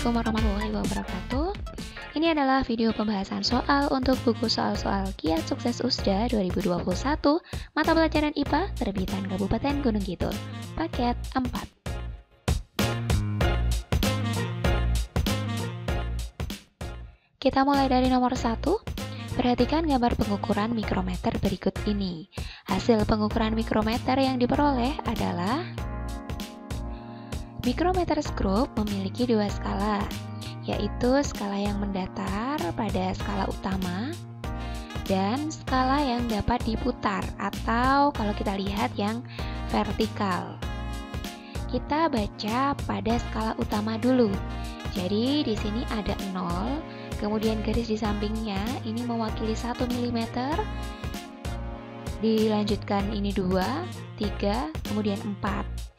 Assalamualaikum warahmatullahi wabarakatuh. Ini adalah video pembahasan soal untuk buku soal-soal Kiat Sukses USDA 2021 Mata Pelajaran IPA terbitan Kabupaten Gunung Kidul, paket 4. Kita mulai dari nomor 1. Perhatikan gambar pengukuran mikrometer berikut ini. Hasil pengukuran mikrometer yang diperoleh adalah Micrometers memiliki dua skala, yaitu skala yang mendatar pada skala utama dan skala yang dapat diputar atau kalau kita lihat yang vertikal. Kita baca pada skala utama dulu. Jadi di sini ada 0, kemudian garis di sampingnya ini mewakili 1 mm. Dilanjutkan ini 2, 3, kemudian 4.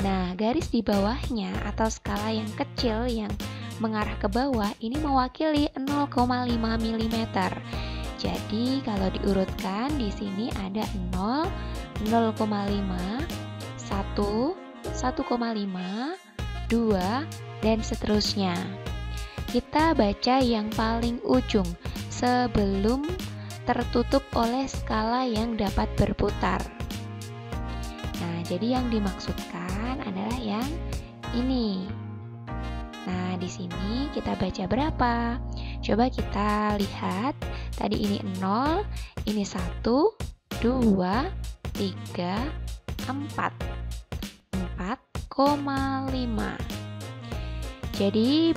Nah, garis di bawahnya atau skala yang kecil yang mengarah ke bawah ini mewakili 0,5 mm. Jadi, kalau diurutkan di sini ada 0, 0,5, 1, 1,5, 2, dan seterusnya. Kita baca yang paling ujung sebelum tertutup oleh skala yang dapat berputar. Nah, jadi yang dimaksudkan adalah yang ini. Nah, di sini kita baca berapa? Coba kita lihat. Tadi ini 0, ini 1, 2, 3, 4. 4,5. Jadi,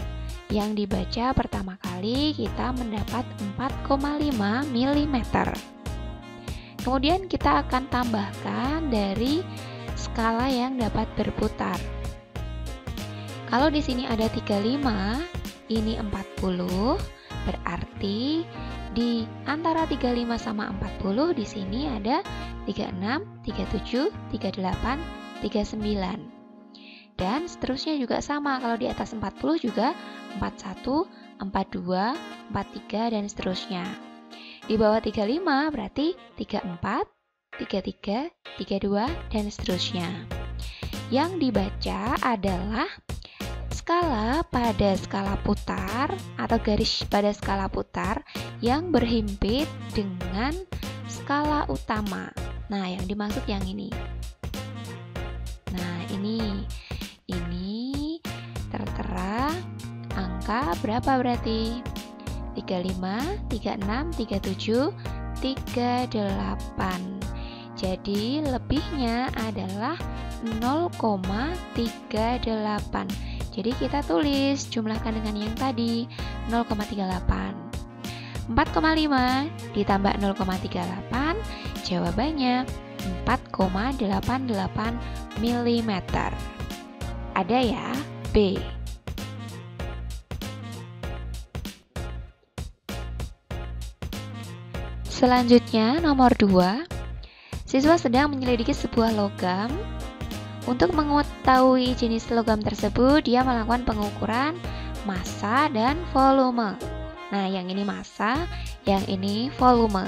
yang dibaca pertama kali kita mendapat 4,5 mm. Kemudian kita akan tambahkan dari skala yang dapat berputar. Kalau di sini ada 35, ini 40, berarti di antara 35 sama 40 di sini ada 36, 37, 38, 39. Dan seterusnya juga sama, kalau di atas 40 juga 41, 42, 43 dan seterusnya. Di bawah 35 berarti 34, 33, 32, dan seterusnya. Yang dibaca adalah skala pada skala putar atau garis pada skala putar yang berhimpit dengan skala utama. Nah, yang dimaksud yang ini. Nah, ini tertera angka berapa berarti? 35, 36, 37, 38. Jadi lebihnya adalah 0,38. Jadi kita tulis, jumlahkan dengan yang tadi, 0,38. 4,5 ditambah 0,38, jawabannya 4,88 mm. Ada ya, B. Selanjutnya, nomor 2. Siswa sedang menyelidiki sebuah logam. Untuk mengetahui jenis logam tersebut, dia melakukan pengukuran massa dan volume. Nah, yang ini massa, yang ini volume.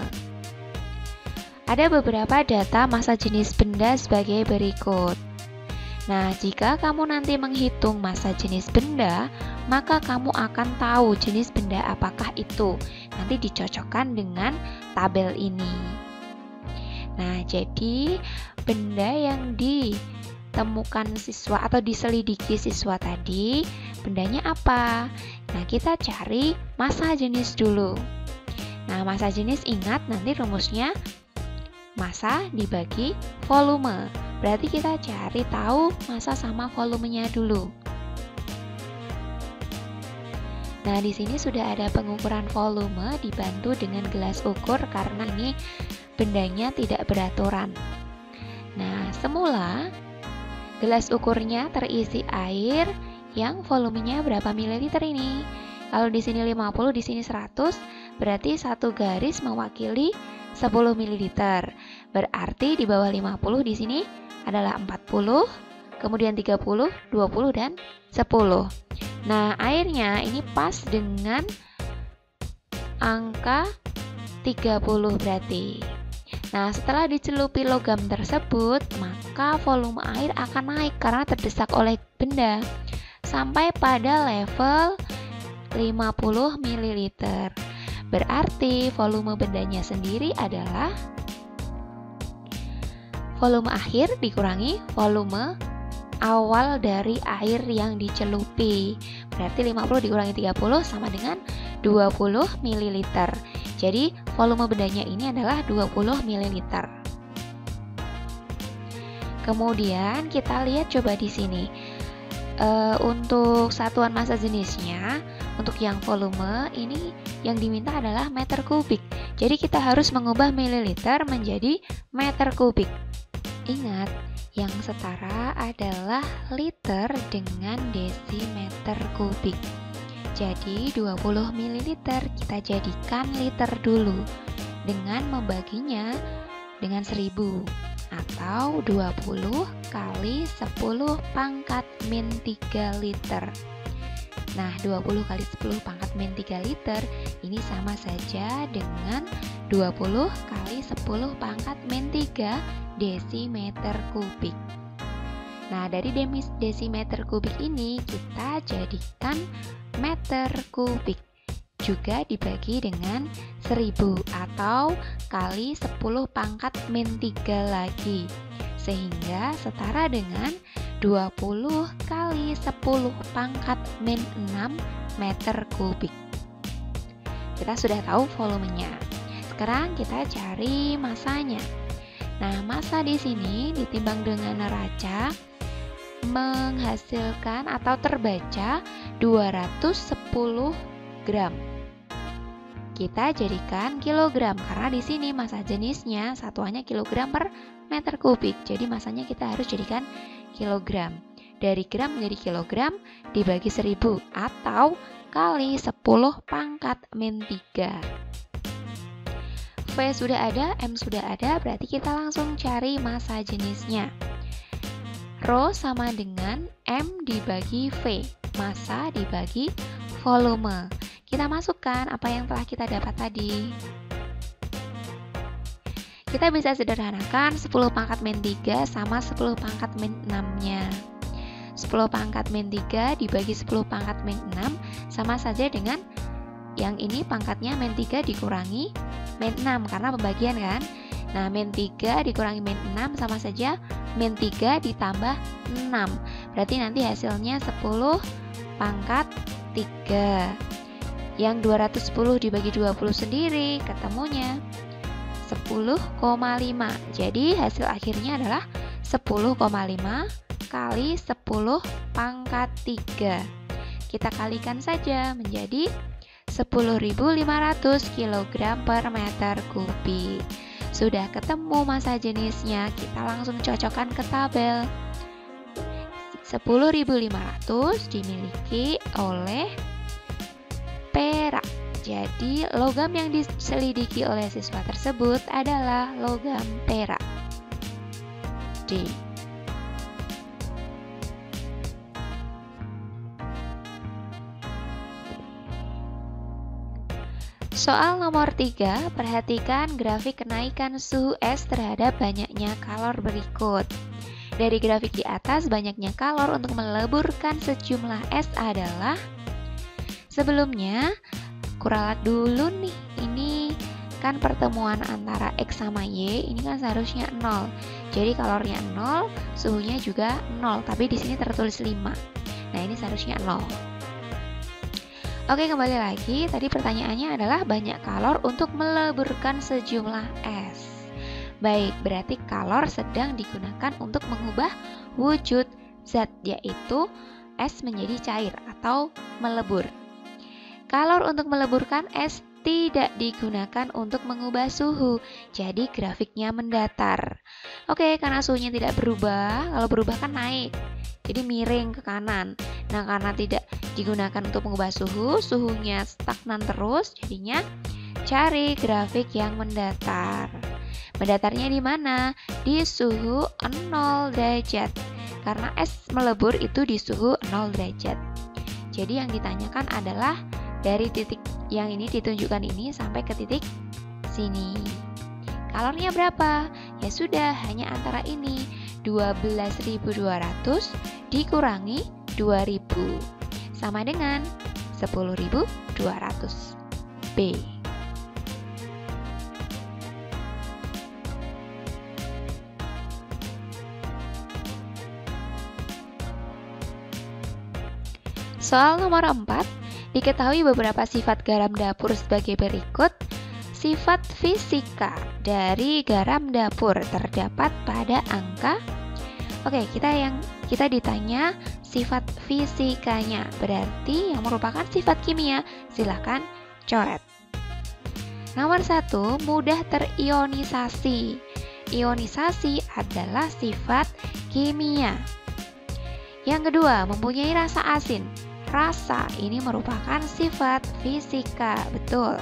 Ada beberapa data massa jenis benda sebagai berikut. Nah, jika kamu nanti menghitung massa jenis benda, maka kamu akan tahu jenis benda apakah itu. Nanti dicocokkan dengan tabel ini. Nah, jadi benda yang ditemukan siswa atau diselidiki siswa tadi, bendanya apa? Nah, kita cari massa jenis dulu. Nah, massa jenis ingat nanti rumusnya massa dibagi volume. Berarti kita cari tahu massa sama volumenya dulu. Nah, di sini sudah ada pengukuran volume dibantu dengan gelas ukur karena ini bendanya tidak beraturan. Nah, semula gelas ukurnya terisi air yang volumenya berapa mililiter ini? Kalau di sini 50, di sini 100, berarti satu garis mewakili 10 mililiter. Berarti di bawah 50 di sini adalah 40, kemudian 30, 20, dan 10. Nah, airnya ini pas dengan angka 30 berarti. Nah, setelah dicelupi logam tersebut, maka volume air akan naik karena terdesak oleh benda. sampai pada level 50 ml. Berarti volume bendanya sendiri adalah volume akhir dikurangi volume awal dari air yang dicelupi. Berarti 50 dikurangi 30 sama dengan 20 ml. Jadi volume bendanya ini adalah 20 ml. Kemudian kita lihat coba di sini. Untuk satuan massa jenisnya, untuk yang volume ini yang diminta adalah meter kubik. Jadi kita harus mengubah mililiter menjadi meter kubik. Ingat, yang setara adalah liter dengan desimeter kubik. Jadi 20 ml kita jadikan liter dulu dengan membaginya dengan 1000 atau 20 kali 10 pangkat min 3 liter. Nah, 20 kali 10 pangkat min 3 liter ini sama saja dengan 20 kali 10 pangkat min 3 desimeter kubik. Nah, dari desimeter kubik ini kita jadikan meter kubik. Juga dibagi dengan 1000 atau kali 10 pangkat min 3 lagi. Sehingga setara dengan 20 kali 10 pangkat min 6 meter kubik. Kita sudah tahu volumenya. Sekarang kita cari massanya. Nah, massa di sini ditimbang dengan neraca menghasilkan atau terbaca 210 gram. Kita jadikan kilogram karena di sini massa jenisnya satuannya kilogram per meter kubik. Jadi massanya kita harus jadikan kilogram. Dari gram menjadi kilogram dibagi 1000 atau kali 10 pangkat min 3. V sudah ada, M sudah ada, berarti kita langsung cari massa jenisnya. Rho sama dengan M dibagi V, massa dibagi volume. Kita masukkan apa yang telah kita dapat tadi. Kita bisa sederhanakan 10 pangkat min 3 sama 10 pangkat min 6-nya. 10 pangkat min 3 dibagi 10 pangkat min 6 sama saja dengan yang ini pangkatnya min 3 dikurangi min 6 karena pembagian kan. Nah, min 3 dikurangi min 6 sama saja min 3 ditambah 6. Berarti nanti hasilnya 10 pangkat 3. Yang 210 dibagi 20 sendiri ketemunya 10,5. Jadi hasil akhirnya adalah 10,5 kali 10 pangkat 3. Kita kalikan saja menjadi 10.500 kg per meter kubik. Sudah ketemu massa jenisnya, kita langsung cocokkan ke tabel. 10.500 dimiliki oleh perak. Jadi logam yang diselidiki oleh siswa tersebut adalah logam perak. D. Soal nomor 3, perhatikan grafik kenaikan suhu es terhadap banyaknya kalor berikut. Dari grafik di atas, banyaknya kalor untuk meleburkan sejumlah es adalah. Sebelumnya, kuralat dulu nih, ini kan pertemuan antara X sama Y, ini kan seharusnya 0. Jadi kalornya 0, suhunya juga 0, tapi di sini tertulis 5. Nah, ini seharusnya 0. Oke, kembali lagi. Tadi pertanyaannya adalah banyak kalor untuk meleburkan sejumlah es. Baik, berarti kalor sedang digunakan untuk mengubah wujud zat, yaitu es menjadi cair atau melebur. Kalor untuk meleburkan es tidak digunakan untuk mengubah suhu, jadi grafiknya mendatar. Oke, karena suhunya tidak berubah, kalau berubah kan naik, jadi miring ke kanan. Nah, karena tidak digunakan untuk mengubah suhu, suhunya stagnan terus, jadinya cari grafik yang mendatar. Mendatarnya di mana? Di suhu 0 derajat. Karena es melebur itu di suhu 0 derajat. Jadi yang ditanyakan adalah dari titik yang ini ditunjukkan ini sampai ke titik sini. Kalornya berapa? Ya sudah, hanya antara ini. 12.200 dikurangi 2000 sama dengan 10.200. B. Soal nomor 4, diketahui beberapa sifat garam dapur sebagai berikut. Sifat fisika dari garam dapur terdapat pada angka. Oke, kita ditanya sifat fisikanya, berarti yang merupakan sifat kimia. Silahkan coret. Nomor 1, mudah terionisasi. Ionisasi adalah sifat kimia. Yang kedua, mempunyai rasa asin. Rasa ini merupakan sifat fisika, betul.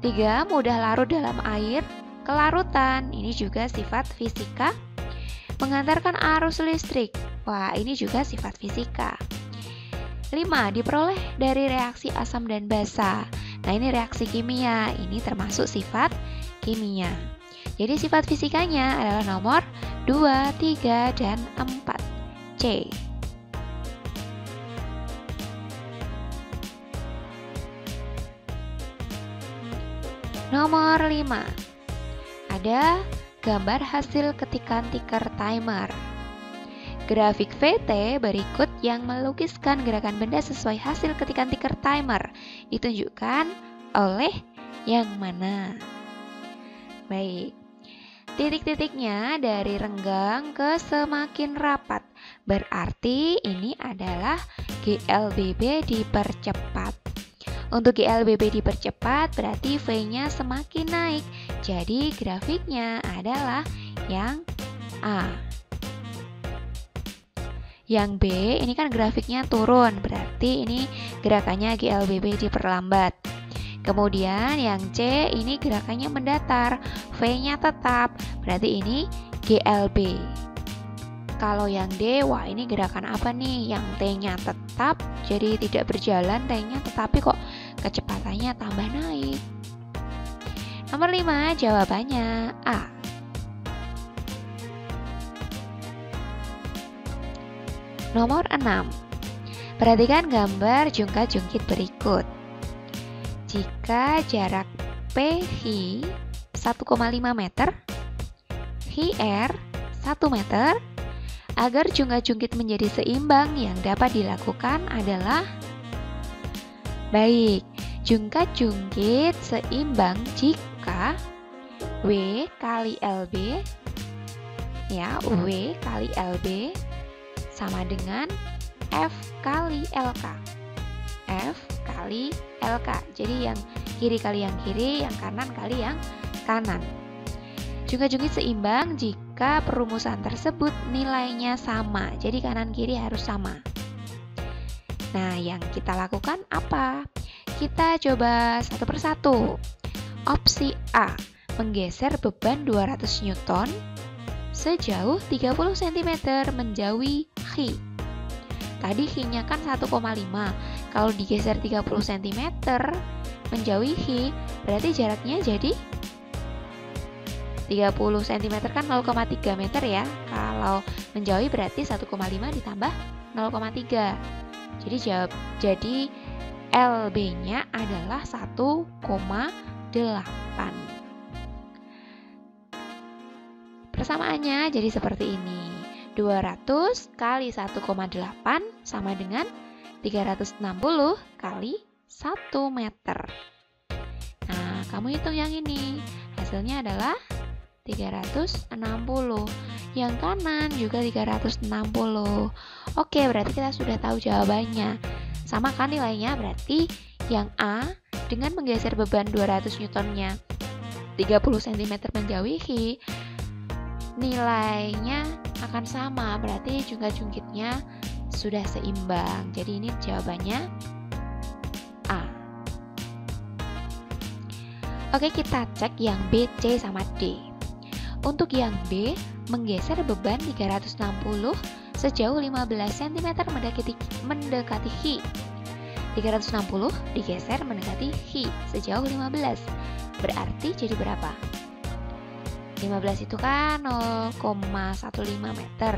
3, mudah larut dalam air. Kelarutan, ini juga sifat fisika. Mengantarkan arus listrik, wah ini juga sifat fisika. 5, diperoleh dari reaksi asam dan basa. Nah ini reaksi kimia, ini termasuk sifat kimia. Jadi sifat fisikanya adalah nomor 2, 3, dan 4. C. Nomor 5, ada gambar hasil ketikan tiker timer. Grafik VT berikut yang melukiskan gerakan benda sesuai hasil ketikan tiker timer ditunjukkan oleh yang mana? Baik, titik-titiknya dari renggang ke semakin rapat, berarti ini adalah GLBB dipercepat. Untuk GLBB dipercepat berarti V-nya semakin naik. Jadi grafiknya adalah yang A. Yang B ini kan grafiknya turun, berarti ini gerakannya GLBB diperlambat. Kemudian yang C ini gerakannya mendatar, V-nya tetap, berarti ini GLB. Kalau yang D, wah ini gerakan apa nih? Yang T-nya tetap, jadi tidak berjalan T-nya, tetapi kok kecepatannya tambah naik. Nomor 5, jawabannya A. Nomor 6, perhatikan gambar jungkat-jungkit berikut. Jika jarak PH 1,5 meter, HR 1 meter, agar jungkat-jungkit menjadi seimbang yang dapat dilakukan adalah. Baik, jungkat-jungkit seimbang jika W kali LB, ya, W kali LB sama dengan F kali LK. F kali LK. Jadi yang kiri kali yang kiri, yang kanan kali yang kanan. Jungkat-jungkit seimbang jika perumusan tersebut nilainya sama. Jadi kanan kiri harus sama. Nah, yang kita lakukan apa? Kita coba satu persatu. Opsi A, menggeser beban 200 Newton sejauh 30 cm menjauhi H. Tadi H-nya kan 1,5. Kalau digeser 30 cm menjauhi H, berarti jaraknya jadi 30 cm kan 0,3 meter ya. Kalau menjauhi berarti 1,5 ditambah 0,3. Jadi LB-nya adalah 1,8. Persamaannya jadi seperti ini. 200 kali 1,8 sama dengan 360 kali 1 meter. Nah, kamu hitung yang ini. Hasilnya adalah 360. Yang kanan juga 360. Oke, berarti kita sudah tahu jawabannya. Sama kan nilainya, berarti yang A dengan menggeser beban 200 Newtonnya 30 cm menjauhi H, nilainya akan sama, berarti jungkat-jungkitnya sudah seimbang. Jadi ini jawabannya A. Oke, kita cek yang B, C, sama D. Untuk yang B, menggeser beban 360 sejauh 15 cm mendekati H. 360 digeser mendekati H sejauh 15. Berarti jadi berapa? 15 itu kan 0,15 meter.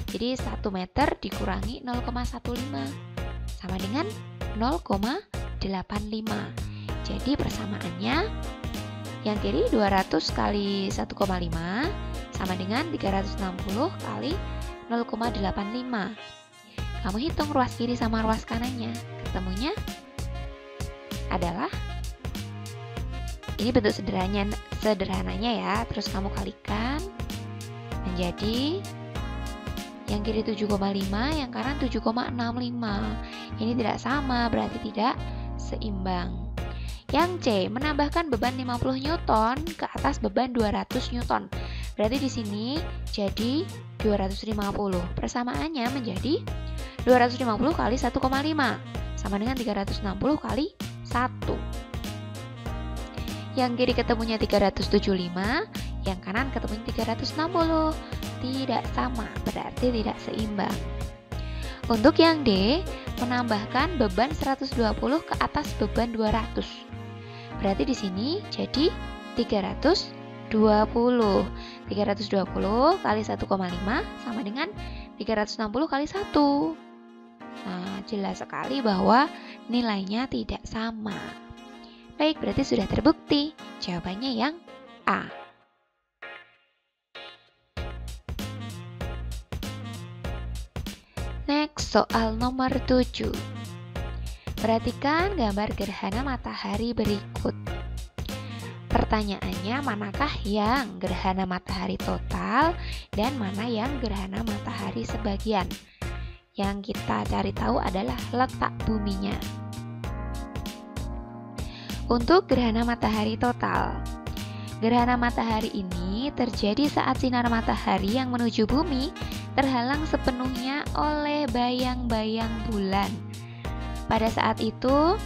Jadi 1 meter dikurangi 0,15 sama dengan 0,85. Jadi persamaannya yang kiri 200 kali 1,5 sama dengan 360 kali 0,85. Kamu hitung ruas kiri sama ruas kanannya. Ketemunya adalah, ini bentuk sederhananya ya. Terus kamu kalikan menjadi yang kiri 7,5, yang kanan 7,65. Ini tidak sama, berarti tidak seimbang. Yang C, menambahkan beban 50 Newton ke atas beban 200 Newton. Berarti di sini jadi 250. Persamaannya menjadi 250 kali 1,5 sama dengan 360 kali 1. Yang kiri ketemunya 375, yang kanan ketemunya 360. Tidak sama, berarti tidak seimbang. Untuk yang D, menambahkan beban 120 ke atas beban 200. Berarti di sini jadi 320. 320 kali 1,5 sama dengan 360 kali 1. Nah, jelas sekali bahwa nilainya tidak sama. Baik, berarti sudah terbukti. Jawabannya yang A. Next, soal nomor 7. Perhatikan gambar gerhana matahari berikut. Pertanyaannya, manakah yang gerhana matahari total dan mana yang gerhana matahari sebagian? Yang kita cari tahu adalah letak buminya. Untuk gerhana matahari total, gerhana matahari ini terjadi saat sinar matahari yang menuju bumi terhalang sepenuhnya oleh bayang-bayang bulan. Pada saat itu,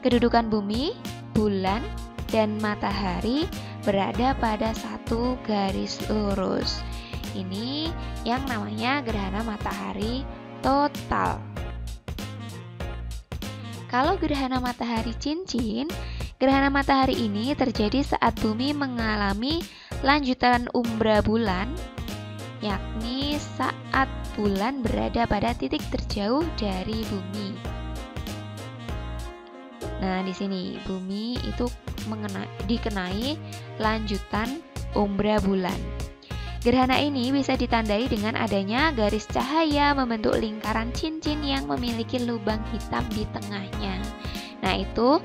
kedudukan bumi, bulan, dan matahari berada pada satu garis lurus. Ini yang namanya gerhana matahari total. Kalau gerhana matahari cincin, gerhana matahari ini terjadi saat bumi mengalami lanjutan umbra bulan, yakni saat bulan berada pada titik terjauh dari bumi. Nah, di sini bumi itu dikenai lanjutan umbra bulan. Gerhana ini bisa ditandai dengan adanya garis cahaya membentuk lingkaran cincin yang memiliki lubang hitam di tengahnya. Nah, itu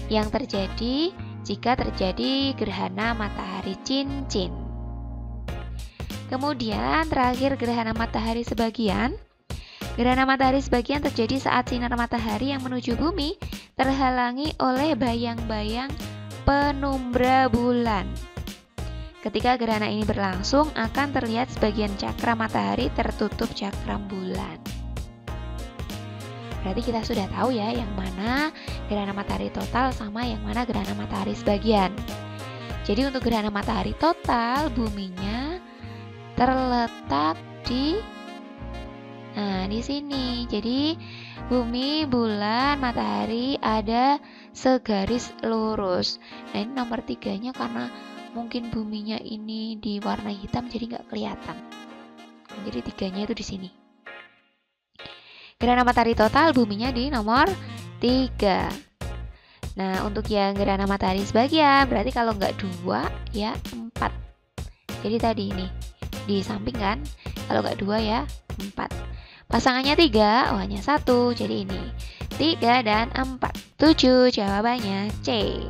yang terjadi jika terjadi gerhana matahari cincin. Kemudian terakhir gerhana matahari sebagian. Gerhana matahari sebagian terjadi saat sinar matahari yang menuju bumi terhalangi oleh bayang-bayang penumbra bulan. Ketika gerhana ini berlangsung, akan terlihat sebagian cakram matahari tertutup cakram bulan. Berarti kita sudah tahu ya yang mana gerhana matahari total sama yang mana gerhana matahari sebagian. Jadi untuk gerhana matahari total, buminya terletak di sini. Jadi bumi, bulan, matahari ada segaris lurus. Nah, ini nomor 3-nya karena mungkin buminya ini diwarnai hitam jadi nggak kelihatan. Jadi 3-nya itu di sini. Gerhana matahari total buminya di nomor 3. Nah, untuk yang gerhana matahari sebagian berarti kalau nggak 2 ya 4. Jadi tadi ini di samping kan, kalau nggak 2 ya 4. Pasangannya 3, hanya 1, jadi ini 3 dan 4. 7, jawabannya C.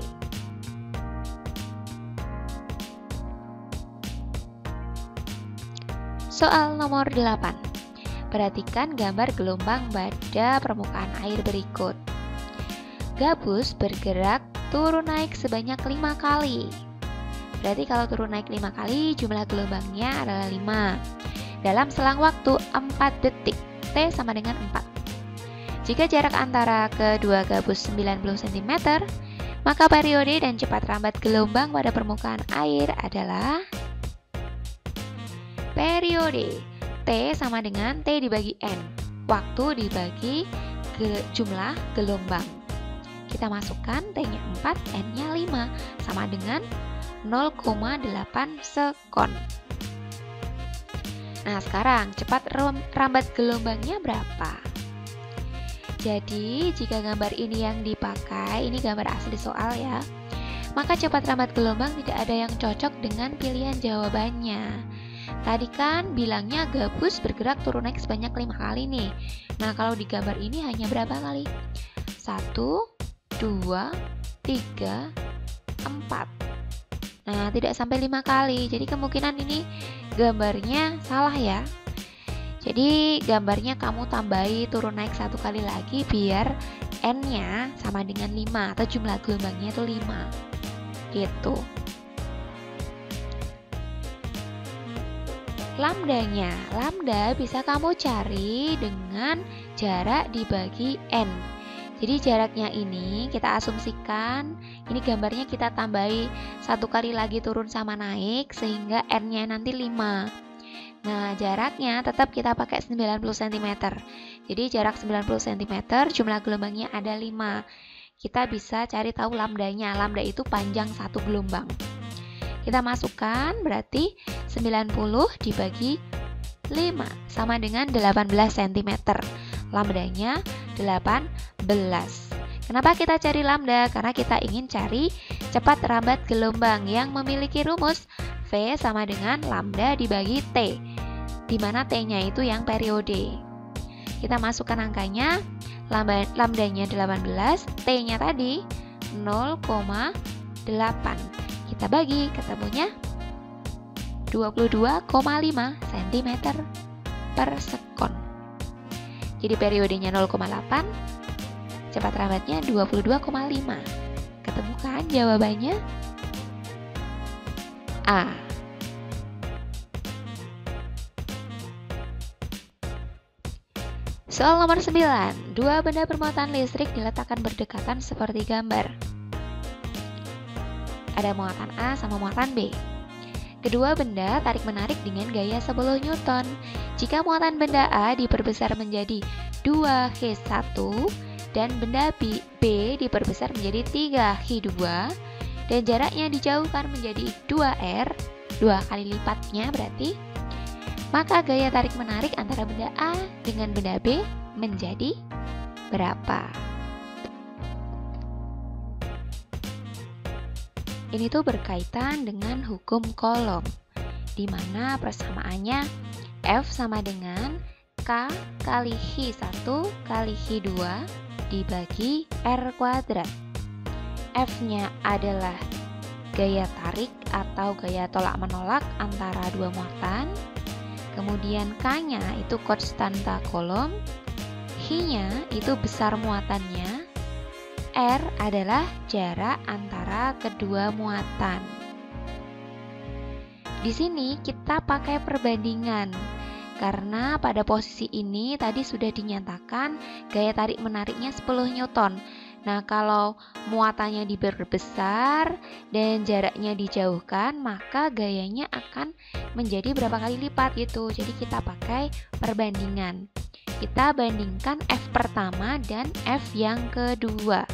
Soal nomor 8. Perhatikan gambar gelombang pada permukaan air berikut. Gabus bergerak turun naik sebanyak 5 kali. Berarti kalau turun naik 5 kali, jumlah gelombangnya adalah 5. Dalam selang waktu 4 detik. T sama dengan 4. Jika jarak antara kedua gabus 90 cm, maka periode dan cepat rambat gelombang pada permukaan air adalah periode T sama dengan T dibagi N, waktu dibagi jumlah gelombang. Kita masukkan T-nya 4, N-nya 5, sama dengan 0,8 sekon. Nah, sekarang cepat rambat gelombangnya berapa? Jadi, jika gambar ini yang dipakai, ini gambar asli soal ya, maka cepat rambat gelombang tidak ada yang cocok dengan pilihan jawabannya. Tadi kan bilangnya gabus bergerak turun naik sebanyak 5 kali nih. Nah, kalau di gambar ini hanya berapa kali? 1, 2, 3, 4. Nah, tidak sampai 5 kali. Jadi kemungkinan ini gambarnya salah ya. Jadi gambarnya kamu tambahi turun naik 1 kali lagi biar N-nya sama dengan 5 atau jumlah gelombangnya itu 5. Gitu. Lambdanya, lambda bisa kamu cari dengan jarak dibagi N. Jadi jaraknya ini kita asumsikan, ini gambarnya kita tambahi 1 kali lagi turun sama naik sehingga N-nya nanti 5. Nah, jaraknya tetap kita pakai 90 cm. Jadi jarak 90 cm, jumlah gelombangnya ada 5. Kita bisa cari tahu lambdanya. Lambda itu panjang satu gelombang. Kita masukkan, berarti 90 dibagi 5 sama dengan 18 cm. Lambdanya 18. Kenapa kita cari lambda? Karena kita ingin cari cepat rambat gelombang yang memiliki rumus V sama dengan lambda dibagi T, di mana T-nya itu yang periode. Kita masukkan angkanya, lambdanya 18, T-nya tadi 0,8. Kita bagi, ketemunya 22,5 cm per sekon. Jadi periodenya 0,8, cepat rambatnya 22,5. Ketemu kan jawabannya? A. Soal nomor 9. Dua benda bermuatan listrik diletakkan berdekatan seperti gambar. Ada muatan A sama muatan B. Kedua benda tarik-menarik dengan gaya 10 Newton. Jika muatan benda A diperbesar menjadi 2H1 dan benda B diperbesar menjadi 3H2 dan jaraknya dijauhkan menjadi 2R, 2 kali lipatnya berarti, maka gaya tarik-menarik antara benda A dengan benda B menjadi berapa? Ini tuh berkaitan dengan hukum Coulomb, di mana persamaannya F sama dengan K kali H1 kali H2 dibagi R kuadrat. F-nya adalah gaya tarik atau gaya tolak-menolak antara dua muatan. Kemudian K-nya itu konstanta Coulomb, H-nya itu besar muatannya, R adalah jarak antara kedua muatan. Di sini kita pakai perbandingan, karena pada posisi ini tadi sudah dinyatakan gaya tarik-menariknya 10 Newton. Nah, kalau muatannya diperbesar dan jaraknya dijauhkan, maka gayanya akan menjadi berapa kali lipat gitu. Jadi kita pakai perbandingan. Kita bandingkan F pertama dan F yang kedua.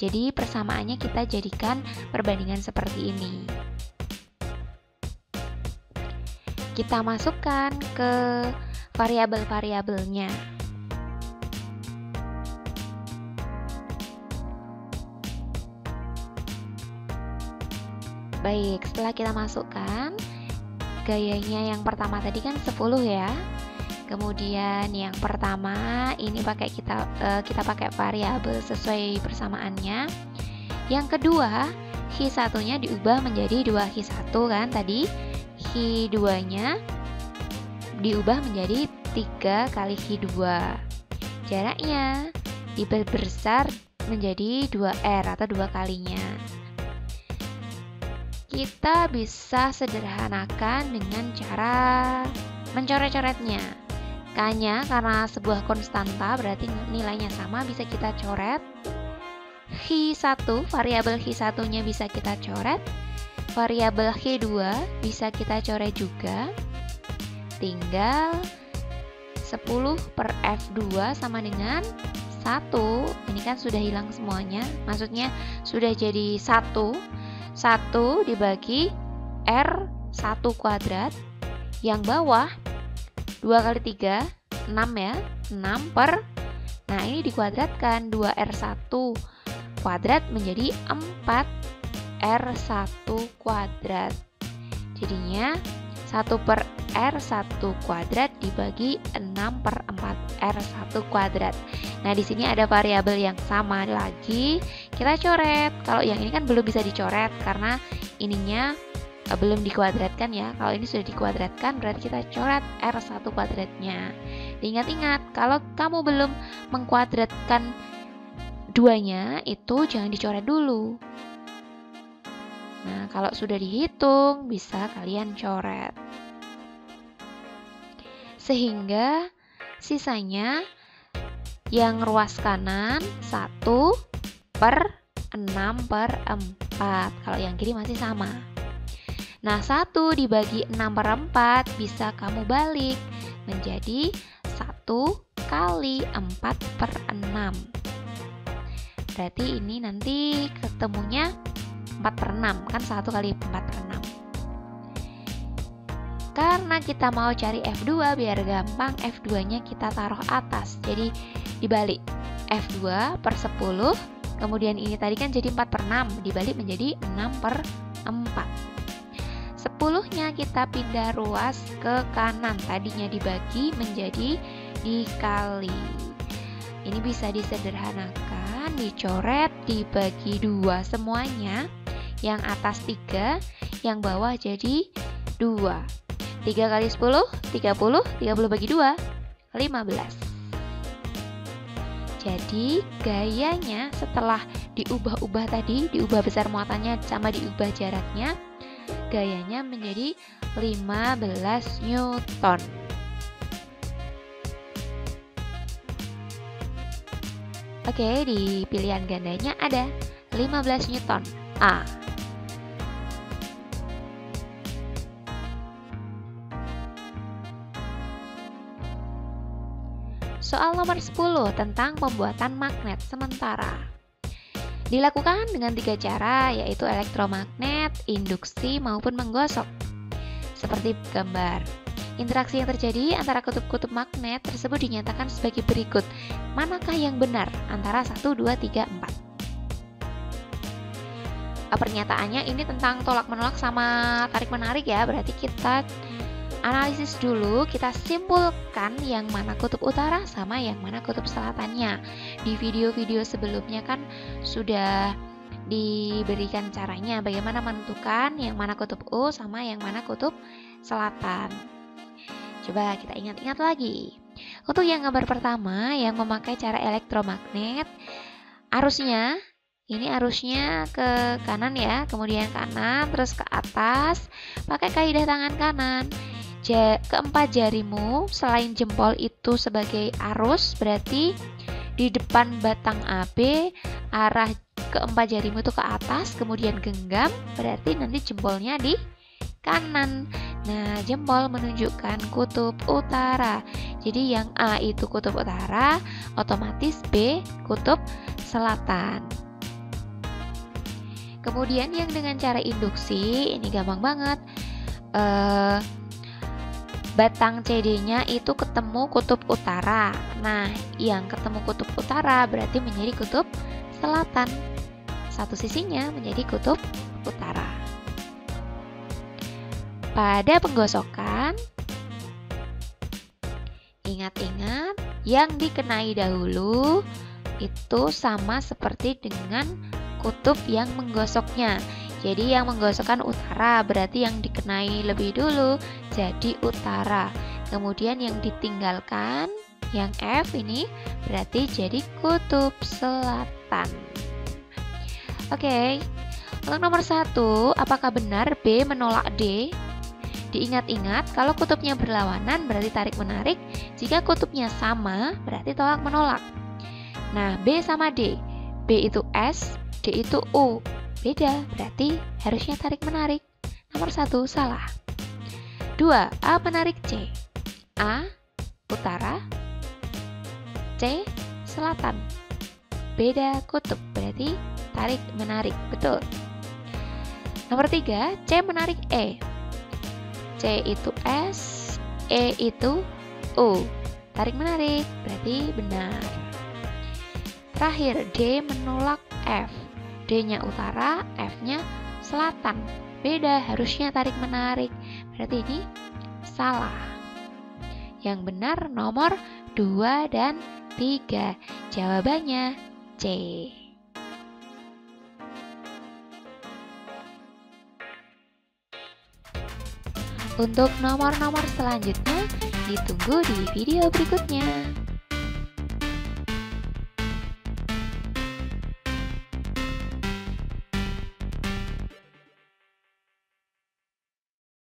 Jadi persamaannya kita jadikan perbandingan seperti ini. Kita masukkan ke variabel-variabelnya. Baik, setelah kita masukkan, gayanya yang pertama tadi kan 10 ya. Kemudian yang pertama ini kita pakai variabel sesuai persamaannya. Yang kedua, H1-nya diubah menjadi 2H1 kan tadi. H2-nya diubah menjadi 3 kali H2. Jaraknya diperbesar menjadi 2R atau 2 kalinya. Kita bisa sederhanakan dengan cara mencoret-coretnya. K-nya karena sebuah konstanta berarti nilainya sama, bisa kita coret. H1, variabel H1-nya bisa kita coret. Variabel H2 bisa kita coret juga. Tinggal 10 per F2 sama dengan 1. Ini kan sudah hilang semuanya, maksudnya sudah jadi 1. 1 dibagi R1 kuadrat. Yang bawah 2 kali 3, 6 ya. 6 per, nah ini dikuadratkan, 2R1 kuadrat menjadi 4R1 kuadrat. Jadinya 1 per R1 kuadrat dibagi 6 per 4R1 kuadrat. Nah, di sini ada variabel yang sama lagi, kita coret. Kalau yang ini kan belum bisa dicoret karena ininya belum dikuadratkan ya. Kalau ini sudah dikuadratkan berarti kita coret R1 kuadratnya. Diingat-ingat, kalau kamu belum mengkuadratkan duanya itu jangan dicoret dulu. Nah, kalau sudah dihitung bisa kalian coret. Sehingga sisanya yang ruas kanan 1 per 6 per 4. Kalau yang kiri masih sama. Nah, 1 dibagi 6 per 4 bisa kamu balik menjadi 1 kali 4 per 6. Berarti ini nanti ketemunya 4 per 6, kan 1 kali 4 per 6. Karena kita mau cari F2 biar gampang, F2-nya kita taruh atas. Jadi dibalik, F2 per 10, kemudian ini tadi kan jadi 4 per 6, dibalik menjadi 6 per 4. 10-nya kita pindah ruas ke kanan, tadinya dibagi menjadi dikali. Ini bisa disederhanakan, dicoret, dibagi 2 semuanya. Yang atas 3, yang bawah jadi 2. 3 kali 10, 30, 30 bagi 2, 15. Jadi gayanya setelah diubah-ubah tadi, diubah besar muatannya sama diubah jaraknya, gayanya menjadi 15 Newton. Oke, di pilihan gandanya ada 15 Newton. A. Soal nomor 10 tentang pembuatan magnet sementara. Dilakukan dengan 3 cara, yaitu elektromagnet, induksi, maupun menggosok. Seperti gambar. Interaksi yang terjadi antara kutub-kutub magnet tersebut dinyatakan sebagai berikut. Manakah yang benar antara 1, 2, 3, 4? Pernyataannya ini tentang tolak-menolak sama tarik-menarik ya. Berarti kita analisis dulu, kita simpulkan yang mana kutub utara sama yang mana kutub selatannya. Di video-video sebelumnya kan sudah diberikan caranya bagaimana menentukan yang mana kutub U sama yang mana kutub selatan. Coba kita ingat-ingat lagi. Untuk yang gambar pertama yang memakai cara elektromagnet, arusnya ini arusnya ke kanan ya, kemudian kanan terus ke atas, pakai kaidah tangan kanan. Keempat jarimu selain jempol itu sebagai arus, berarti di depan batang AB arah keempat jarimu itu ke atas, kemudian genggam, berarti nanti jempolnya di kanan. Nah, jempol menunjukkan kutub utara. Jadi yang A itu kutub utara, otomatis B kutub selatan. Kemudian yang dengan cara induksi, ini gampang banget. Batang CD-nya itu ketemu kutub utara. Nah, yang ketemu kutub utara berarti menjadi kutub selatan. Satu sisinya menjadi kutub utara. Pada penggosokan, ingat-ingat yang dikenai dahulu itu sama seperti dengan kutub yang menggosoknya. Jadi yang menggosokkan utara, berarti yang dikenai lebih dulu jadi utara. Kemudian yang ditinggalkan, yang F ini berarti jadi kutub selatan. Oke, untuk nomor 1, apakah benar B menolak D? Diingat-ingat, kalau kutubnya berlawanan berarti tarik-menarik. Jika kutubnya sama, berarti tolak-menolak. Nah, B sama D. B itu S, D itu U. Beda, berarti harusnya tarik-menarik. Nomor 1 salah. 2. A menarik C. A utara, C selatan. Beda kutub, berarti tarik-menarik. Betul. Nomor 3, C menarik E. C itu S, E itu O, tarik-menarik, berarti benar. Terakhir, D menolak F. D-nya utara, F-nya selatan. Beda, harusnya tarik-menarik. Berarti ini salah. Yang benar nomor 2 dan 3. Jawabannya C. Untuk nomor-nomor selanjutnya, ditunggu di video berikutnya.